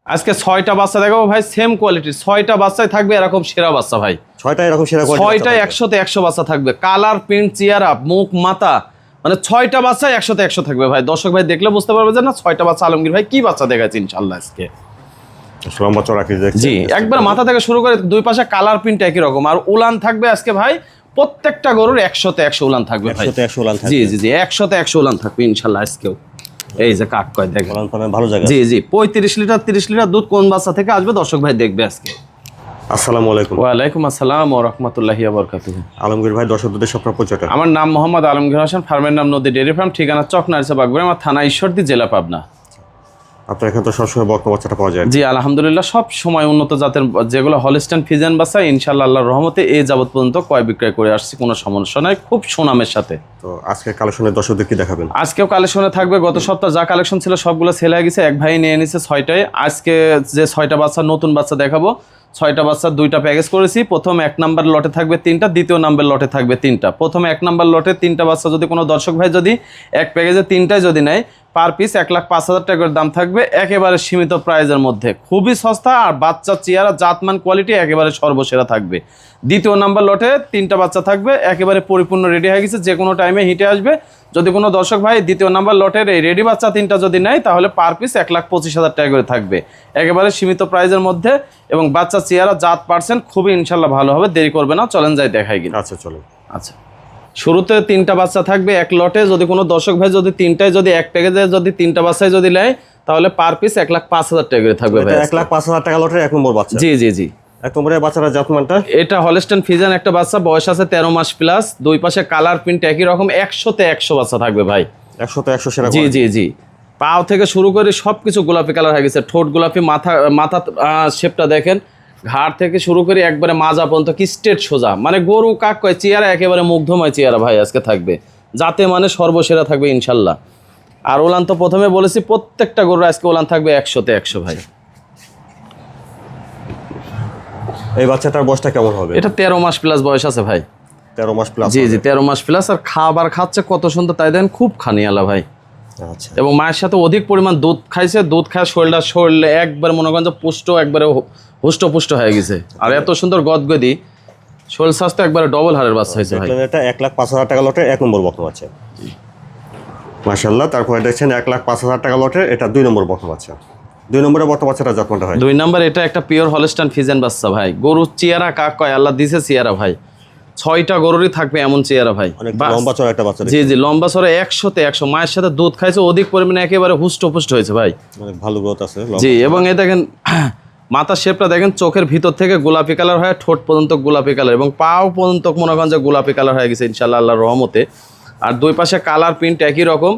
আজকে 6টা বাচ্চা দেখাবো ভাই, সেম কোয়ালিটি 6টা বাচ্চাই থাকবে এরকম সেরা বাচ্চা ভাই। 6টা এরকম সেরা কোয়ালিটি, 6টায় 100তে 100 বাচ্চা থাকবে, কালার প্রিন্ট চেহারা মুখ মাথা মানে 6টা বাচ্চাই 100তে 100 থাকবে ভাই। দর্শক ভাই দেখলে বুঝতে পারবে যে না 6টা বাচ্চা আলমগীর ভাই কি বাচ্চা দেখাচ্ছে ইনশাআল্লাহ আজকে। লম্বা চড়া কি দেখছেন? জি একবার মাথা থেকে শুরু করে দুই পাশে কালার প্রিন্ট একই রকম। আর উলান থাকবে আজকে ভাই প্রত্যেকটা গরুর 100তে 100 উলান থাকবে ভাই। 100তে 100 উলান থাকবে। জি জি জি 100তে 100 উলান থাকবে ইনশাআল্লাহ আজকেও। এই যে কাক কয় দেখেন উলান পাবেন ভালো জায়গা। জি জি 35 লিটার 30 লিটার দুধ কোন বাচ্চা থেকে আসবে দর্শক ভাই দেখবে আজকে। আসসালামু আলাইকুম। ওয়ালাইকুম আসসালাম ওয়া রাহমাতুল্লাহি ওয়া বারাকাতুহু। আলমগীর ভাই দর্শকদের স্বপ্ন পরিচয়টা। আমার নাম মোহাম্মদ আলমগীর হোসেন, ফার্মের নাম নদী ডেয়ারি ফার্ম, ঠিকানা চকনারিসা বাগবাড়ি, আমার থানা ঈশ্বরদী, জেলা পাবনা। আপনার এখানে তো সবসময় বকনা বাচ্চাটা পাওয়া যায়। জি আলহামদুলিল্লাহ সব সময় উন্নত জাতের যেগুলো হলিস্টাইন ফ্রিজিয়ান বাচ্চা ইনশাআল্লাহ আল্লাহর রহমতে এই যাবত পর্যন্ত ক্রয় বিক্রয় করে আসছি, কোনো সমস্যা নাই, খুব সুনামের সাথে। তো আজকে কালেকশনের দর্শকদের কি দেখাবেন? আজকেও কালেকশনে থাকবে, গত সপ্তাহ যা কালেকশন ছিল সবগুলো সেল হয়ে গেছে, এক ভাই নিয়ে নিছে 6টায়। আজকে যে 6টা বাচ্চা নতুন বাচ্চা দেখাবো, 6টা বাচ্চা 2টা প্যাকেজ করেছি। প্রথম 1 নাম্বার লটে থাকবে 3টা, দ্বিতীয় নাম্বার লটে থাকবে 3টা। প্রথমে 1 নাম্বার লটে 3টা বাচ্চা যদি কোনো দর্শক ভাই যদি এক প্যাকেজে 3টায় যদি নেয়, পার পিস 1,05,000 টাকার দাম থাকবে, একেবারে সীমিত প্রাইজের মধ্যে, খুবই সস্তা। আর বাচ্চা চেয়ারা জাতমান কোয়ালিটি একেবারে সর্বসেরা থাকবে। দ্বিতীয় নাম্বার লটে 3টা বাচ্চা থাকবে, একেবারে পরিপূর্ণ রেডি হয়ে গেছে, যে কোনো টাইমে হিটে আসবে। যদি কোনো দর্শক ভাই দ্বিতীয় নাম্বার লটের এই রেডি বাচ্চা 3টা যদি নেয়, তাহলে পার পিস 1,25,000 টাকা করে থাকবে, একেবারে সীমিত প্রাইজের মধ্যে। এবং বাচ্চা চেয়ারা জাত পার্সেন্ট খুবই ইনশাল্লাহ ভালো হবে, দেরি করবে না, চলেন যাই দেখাই কিনা। আচ্ছা চলো। আচ্ছা শুরুতে 3টা বাচ্চা থাকবে এক লটে। যদি কোনো দর্শক ভাই যদি 3টায় যদি এক প্যাকেজে যদি 3টা বাচ্চায় যদি নেয়, তাহলে পার পিস 1,05,000 টাকা করে থাকবে ভাই। 1,05,000 টাকা লটের 1 নম্বর বাচ্চা। জি জি জি এক নম্বরের বাচ্চাটা জাতমানটা এটা হলিস্টাইন ফ্রিজিয়ান একটা বাচ্চা, বয়স আছে 13 মাস প্লাস, দুই পাশে কালার প্রিন্ট একই রকম, 100তে 100 বাচ্চা থাকবে ভাই। 100তে 100 সেরা। জি জি জি পাও থেকে শুরু করে সবকিছু গোলাপি কালার হয়ে গেছে, ঠোঁট গোলাপি, মাথা শেপটা দেখেন, ঘাড় থেকে শুরু করে একবারে মাজা পর্যন্ত কি স্ট্রেট সোজা, মানে গরু কাক কয় চেয়ারা একেবারে মুগ্ধময় চেয়ারা ভাই আজকে থাকবে, যাতে মানে সর্বসেরা থাকবে ইনশাল্লাহ। আর ওলান তো প্রথমে বলেছি প্রত্যেকটা গরুর আজকে ওলান থাকবে 100তে 100 ভাই। এই বাচ্চাটার বয়সটা কেমন হবে? এটা 13 মাস প্লাস বয়স আছে ভাই। 13 মাস প্লাস। জি জি 13 মাস প্লাস। আর খাবার খাচ্ছে কত সুন্দর, তাই দেন খুব খানিয়ালা ভাই। আচ্ছা। এবং মায়ের সাথে অধিক পরিমাণ দুধ খাইছে, দুধ খায় শরীরে একবার মনে করেন যে পুষ্ট, একবারে হুষ্টপুষ্ট হয়ে গেছে। আর এত সুন্দর গদগদি শরীর স্বাস্থ্য একবারে ডবল হারের বাচ্চা হয়েছে ভাই। এটা 1,05,000 টাকা লটের 1 নম্বর বকনা বাচ্চা। মাশাআল্লাহ। তারপরে দেখছেন 1,05,000 টাকা লটের এটা 2 নম্বর বকনা বাচ্চা। 2 নম্বরের বকনা বাচ্চাটা জাতমানটা হয় 2 নাম্বার, এটা একটা পিওর হলিস্টাইন ফ্রিজিয়ান বাচ্চা ভাই। গরুর চেয়ারা কাক কয় আল্লাহ দিছে চেয়ারা ভাই, 6টা গরুরই থাকবে এমন চেয়ারা ভাই। অনেক লম্বা চড়া একটা বাচ্চা। জি জি লম্বা সরে 100তে 100, মায়ের সাথে দুধ খাইছে অধিক পরিমাণে, একেবারে হুষ্টপুষ্ট হয়েছে ভাই। অনেক ভালো গ্রোথ আছে। জি এবং এই দেখেন মাথার শেপটা দেখেন, চোখের ভিতর থেকে গোলাপি কালার হয়, ঠোঁট পর্যন্ত গোলাপি কালার, এবং পাও পর্যন্ত মনে করেন যে গোলাপি কালার হয়ে গেছে ইনশাল্লাহ আল্লাহর রহমতে। আর দুই পাশে কালার প্রিন্ট একই রকম,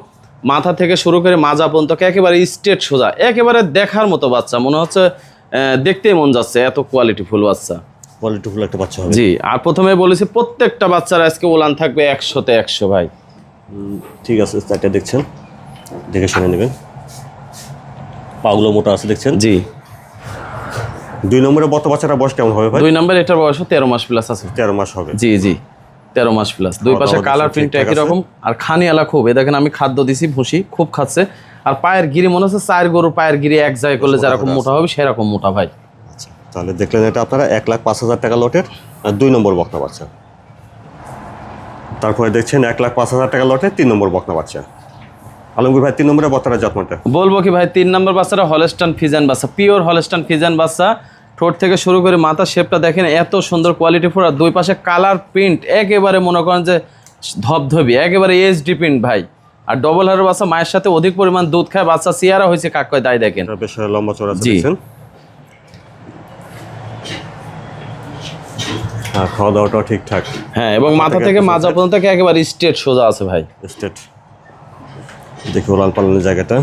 মাথা থেকে শুরু করে মাজা পর্যন্ত একেবারে স্ট্রেট সোজা, একেবারে দেখার মতো বাচ্চা, মনে হচ্ছে দেখতেই মন যাচ্ছে, এত কোয়ালিটিফুল বাচ্চা। কোয়ালিটিফুল একটা বাচ্চা হবে। জি আর প্রথমে বলেছি প্রত্যেকটা বাচ্চার আজকে ওলান থাকবে 100তে 100 ভাই। ঠিক আছে, এটা দেখছেন, দেখে শুনে নেবেন। পাগুলো মোটা আছে দেখছেন। জি 2 নম্বরের বত বাচ্চাটা বয়স কেমন হবে ভাই? 2 নাম্বার, এটার বয়স 13 মাস প্লাস আছে। 13 মাস হবে। জি জি 13 মাস প্লাস, দুই পাশে কালার প্রিন্ট একই রকম। আর খানিয়ালা খুব, এ দেখেন আমি খাদ্য দিছি, ভুসি খুব খাচ্ছে। আর পায়ের গিরি মনে হচ্ছে 4 গরুর পায়ের গিরি এক জায়গায় করলে যেরকম মোটা হবে সেরকম মোটা ভাই। আচ্ছা তাহলে দেখলেন এটা আপনারা 1,05,000 টাকা লটের 2 নম্বর বকনা বাচ্চা। তারপরে দেখছেন 1,05,000 টাকা লটের 3 নম্বর বকনা বাচ্চা। আলমগীর ভাই 3 নম্বরের বাচ্চাটা জাতমানটা বলবো কি ভাই, 3 নম্বর বাচ্চাটা হলিস্টাইন ফ্রিজিয়ান বাচ্চা, পিওর হলিস্টাইন ফ্রিজিয়ান বাচ্চা। ঠোঁট থেকে শুরু করে মাথা শেপটা দেখেন এত সুন্দর কোয়ালিটিফুল। আর দুই পাশে কালার প্রিন্ট একেবারে মনে করেন যে ধবধবি, একেবারে এইচডি প্রিন্ট ভাই। আর ডবল হারের বাচ্চা, মায়ের সাথে অধিক পরিমাণ দুধ খায়, বাচ্চা চেয়ারা হয়েছে কাক কয় তাই দেখেন। বেশ লম্বা চড়া আছে দেখছেন। হ্যাঁ খাওয়া দাওয়াটাও ঠিকঠাক। হ্যাঁ এবং মাথা থেকে মাজা পর্যন্ত একেবারে স্ট্রেট সোজা আছে ভাই। স্টেট দেখি ওলান পালানের জায়গাটা।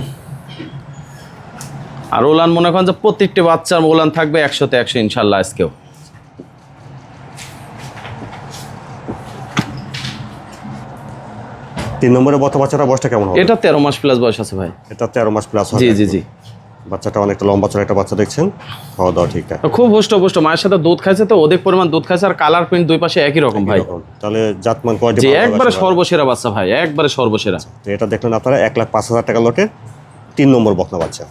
আর ওলান মনে করেন যে প্রত্যেকটি বাচ্চার ওলান থাকবে 100তে 100 ইনশাল্লাহ আজকেও। 3 নম্বরের বত বাচ্চাটা বয়সটা কেমন হবে? এটা 13 মাস প্লাস বয়স আছে ভাই। এটা 13 মাস প্লাস হবে। জি জি জি বাচ্চাটা অনেকটা লম্বা চড়া একটা বাচ্চা দেখছেন, খাওয়া দাওয়া ঠিকঠাক, খুব হুষ্টপুষ্ট, মায়ের সাথে দুধ খাইছে তো অধিক পরিমাণ দুধ খাইছে। আর কালার প্রিন্ট দুই পাশে একই রকম ভাই। তাহলে জাতমান কোয়ালিটি জি একবারে সর্বসেরা বাচ্চা ভাই, একবারে সর্বসেরা। তো এটা দেখলেন আপনারা 1,05,000 টাকা লটে 3 নম্বর বকনা বাচ্চা।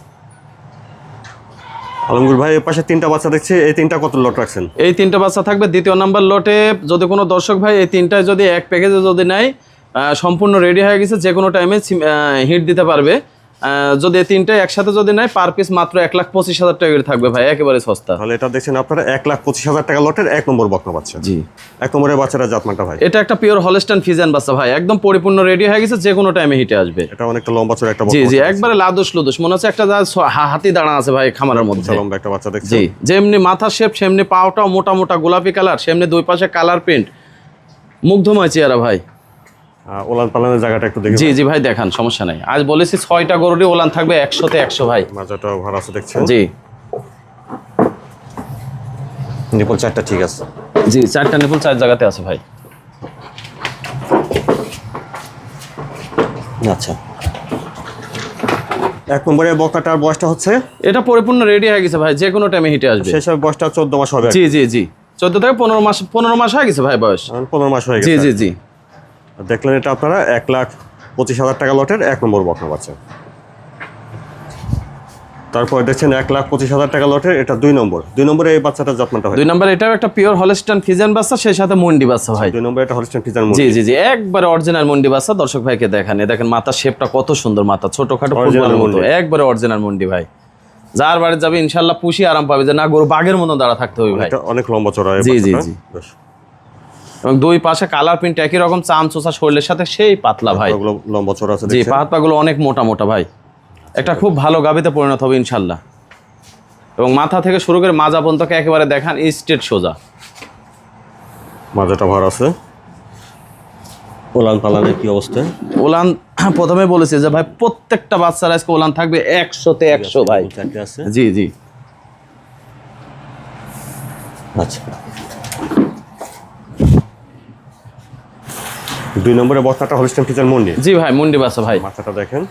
আলমগীর ভাই এর পাশে তিনটা বাচ্চা দেখছি, এই তিনটা কত লট রাখছেন? এই তিনটা বাচ্চা থাকবে দ্বিতীয় নাম্বার লটে। যদি কোনো দর্শক ভাই এই তিনটায় যদি এক প্যাকেজে যদি নেয়, সম্পূর্ণ রেডি হয়ে গেছে, যে কোনো টাইমে হিট দিতে পারবে। যদি এই তিনটায় একসাথে যদি নেয়, পার পিস মাত্র 1,25,000 টাকা করে থাকবে ভাই, একেবারে সস্তা। তাহলে এটা দেখছেন আপনারা 1,25,000 টাকা লটের 1 নম্বর বকনা বাচ্চা। জি, 1 নম্বরের বাচ্চাটা জাতমানটা ভাই? এটা একটা পিওর হলস্টাইন ফিজিয়ান বাচ্চা ভাই, একদম পরিপূর্ণ রেডি হয়ে গেছে, যে কোনো টাইমে হিটে আসবে। এটা অনেকটা লম্বা চড়া একটা জি বকনা জি, বাচ্চা। একবারে লাদুস লুদুস, মনে হচ্ছে একটা হাতি দাঁড়া আছে ভাই খামারের মধ্যে। লম্বা একটা বাচ্চা দেখছেন। জি, যেমনি মাথার শেপ সেমনি পাওটাও মোটা মোটা গোলাপি কালার, সেমনি দুই পাশে কালার প্রিন্ট, মুগ্ধময় চেহারা ভাই। ওলান পালানের জায়গাটা একটু দেখি। জি জি ভাই, দেখান, সমস্যা নাই। আজ বলেছি 6টা গরুরই ওলান থাকবে 100-তে 100 ভাই। মাজাটাও ভালো আছে দেখছেন। জি নিপল চারটা ঠিক আছে। জি, 4টা নিপুল 4 জায়গাতে আছে ভাই। আচ্ছা, 1 নম্বরের বকনাটার বয়সটা হচ্ছে? এটা পরিপূর্ণ রেডি হয়ে গেছে ভাই, যে কোনো টাইমে হিটে আসবে। শেষ বয়সটা 14 মাস হবে। জি জি জি, 14 থেকে 15 মাস হয়ে গেছে ভাই বয়স। 15 মাস হয়ে জি গেছে। জি জি, দেখলেন এটা আপনারা 1,25,000 টাকা লটের 1 নম্বর বকনা বাচ্চা। তারপর দেখছেন 1,25,000 টাকা লটের এটা 2 নম্বর। 2 নম্বরে এই বাচ্চাটা জাতমানটা হয়? 2 নাম্বার এটাও একটা পিওর হলস্টাইন ফিজিয়ান বাচ্চা, সেই সাথে মন্ডি বাচ্চা ভাই। 2 নম্বরে এটা হলস্টাইন ফ্রিজিয়ান জি জি জি, একবারে অরিজিনাল মন্ডি বাচ্চা। দর্শক ভাইকে দেখান, দেখেন মাথার শেপটা কত সুন্দর, মাথা ছোটখাটো ফুটবলের মতো, একবারে অরিজিনাল মন্ডি ভাই। যার বাড়ি যাবে ইনশাল্লাহ পুষি আরাম পাবে, যে না গরু বাঘের মতো দাঁড়া থাকতে হবে ভাই। এটা অনেক লম্বা চড়া এই জি জি বাচ্চাটা। জি, বেশ। এবং দুই পাশে কালার প্রিন্ট একই রকম, চাম চোষা শরীরের সাথে সেই পাতলা ভাই। ওগুলো লম্বা চড়া আছে জি, দেখছেন। পা হাত পাগুলো অনেক মোটা মোটা ভাই, একটা খুব ভালো গাবিতে পরিণত হবে ইনশাল্লাহ। এবং মাথা থেকে শুরু করে মাজা পর্যন্ত একেবারে দেখান স্ট্রেট সোজা। মাজাটা ভার আছে। ওলান পালানের কি অবস্থা? ওলান প্রথমে বলেছে যে ভাই প্রত্যেকটা বাচ্চার আজকে ওলান থাকবে 100-তে 100 ভাই। চারটে আছে। জি জি, আচ্ছা, 2 নম্বরে বস্তাটা হলস্টাইন ফ্রিজিয়ান মন্ডি। জি ভাই, মুন্ডি বাচ্চা ভাই। মাথাটা দেখেন।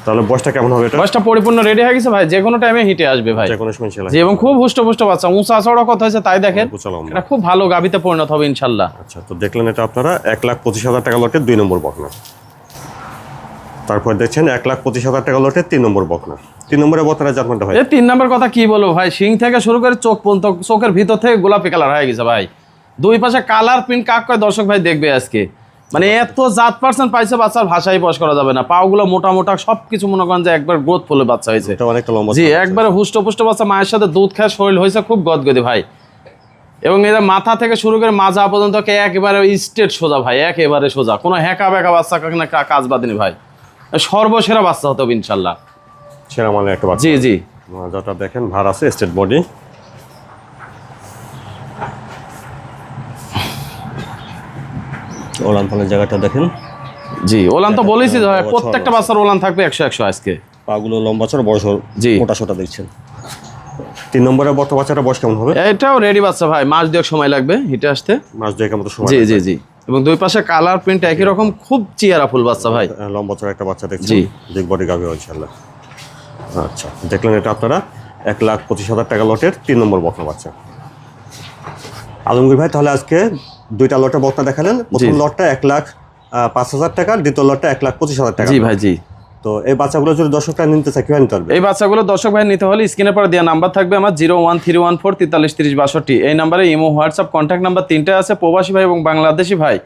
তাহলে বয়সটা কেমন হবে এটা? বয়সটা পরিপূর্ণ রেডি হয়ে গেছে ভাই, যে কোনো টাইমে হিটে আসবে ভাই। যে কোনো সময় ছেলে। জি, এবং খুব হুষ্ট বাচ্চা, উঁচা চড়া কথা হয়েছে তাই দেখেন, বুঝলাম। এটা খুব ভালো গাবিতে পরিণত হবে ইনশাল্লাহ। আচ্ছা, তো দেখলেন এটা আপনারা 1,25,000 টাকা লটের 2 নম্বর বকনা। তারপর দেখছেন 1,25,000 টাকা লটের 3 নম্বর বকনা। 3 নম্বরে বকনাটা জাতমানটা হয়? এই 3 নাম্বার কথা কি বলবো ভাই, শিং থেকে শুরু করে চোখ পর্যন্ত, চোখের ভিতর থেকে গোলাপি কালার হয়ে গেছে ভাই। দুই পাশে কালার প্রিন্ট কাক কয় দর্শক ভাই দেখবে আজকে, মানে এত জাত পার্সেন্ট পাইছে বাচ্চার ভাষাই বস করা যাবে না। পাগুলো মোটা মোটা সবকিছু মনে করেন যে একবার গ্রোথ ফুলে বাচ্চা হয়েছে। এটা অনেকটা লম্বা। জি, একবারে হুষ্টপুষ্ট বাচ্চা, মায়ের সাথে দুধ খায় শরীর হয়েছে খুব গদগদি ভাই। এবং এদের মাথা থেকে শুরু করে মাজা পর্যন্ত একেবারে স্ট্রেট সোজা ভাই, একেবারে সোজা, কোনো হ্যাঁকা ব্যাকা বাচ্চা কাজ বাদিনি ভাই, সর্বসেরা বাচ্চা হতে হবে ইনশাল্লাহ। সেরা মানে একটা বাচ্চা। জি জি, মাজাটা দেখেন ভার আছে, স্টেট বডি। ওলান পালানের জায়গাটা দেখেন। জি, ওলান তো বলেছি যে ভাই প্রত্যেকটা বাচ্চার ওলান থাকবে 100-100 আজকে। পাগুলো লম্বা চড়া, বয়স জি, মোটা সোটা দেখছেন। 3 নম্বরে বর্ত বাচ্চাটা বয়স কেমন হবে? এটাও রেডি বাচ্চা ভাই, মাস 2 সময় লাগবে হিটে আসতে। মাস 2 মতো সময়। জি জি জি, এবং দুই পাশে কালার প্রিন্ট একই রকম, খুব চেহারা ফুল বাচ্চা ভাই। লম্বা চড়া একটা বাচ্চা দেখছেন। জি, বিগ বডি গাভি ইনশাআল্লাহ। আচ্ছা, দেখলেন এটা আপনারা 1,25,000 টাকা লটের 3 নম্বর বকনা বাচ্চা। আলমগীর ভাই, তাহলে আজকে 2টা লটে বকনা দেখালেন। প্রথম লটটা 1,05,000 টাকা, দ্বিতীয় লটটা 1,25,000 টাকা। জি ভাই জি। তো এই বাচ্চাগুলো যদি দর্শকরা নিতে চায় কিভাবে নিতে পারবে? এই বাচ্চাগুলো দর্শক ভাই নিতে হলে স্ক্রিনের পর দেওয়া নাম্বার থাকবে আমার 01314433062। এই নাম্বারে ইমো, হোয়াটসঅ্যাপ, কন্ট্যাক্ট নাম্বার 3টে আছে। প্রবাসী ভাই এবং বাংলাদেশি ভাই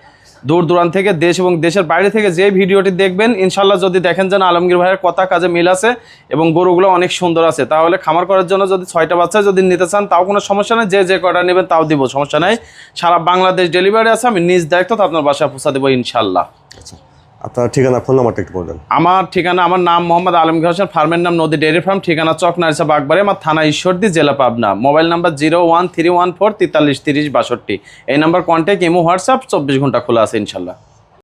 দূর দূরান্ত থেকে, দেশ এবং দেশের বাইরে থেকে যে ভিডিওটি দেখবেন ইনশাল্লাহ যদি দেখেন যেন আলমগীর ভাইয়ের কথা কাজে মিল আছে এবং গরুগুলো অনেক সুন্দর আছে, তাহলে খামার করার জন্য যদি 6টা বাচ্চা যদি নিতে চান তাও কোনো সমস্যা নেই, যে কটা নেবেন তাও দিব, সমস্যা নাই। সারা বাংলাদেশ ডেলিভারি আছে, আমি নিজ দায়িত্ব তো আপনার বাসায় পৌঁছা দেবো ইনশাল্লাহ। আচ্ছা, আপনার ঠিকানা, ফোন নাম্বারটা একটু বলবেন। আমার ঠিকানা, আমার নাম মোহাম্মদ আলমগীর হোসেন, ফার্মের নাম নদী ডেয়ারি ফার্ম, ঠিকানা চক নারিসা বাগবাড়ি, আমার থানা ঈশ্বরদী, জেলা পাবনা। Mobile number 01314433062। এই নাম্বার কন্ট্যাক্ট, ইমো, হোয়াটসঅ্যাপ 24 ঘন্টা খোলা আছে ইনশাল্লাহ।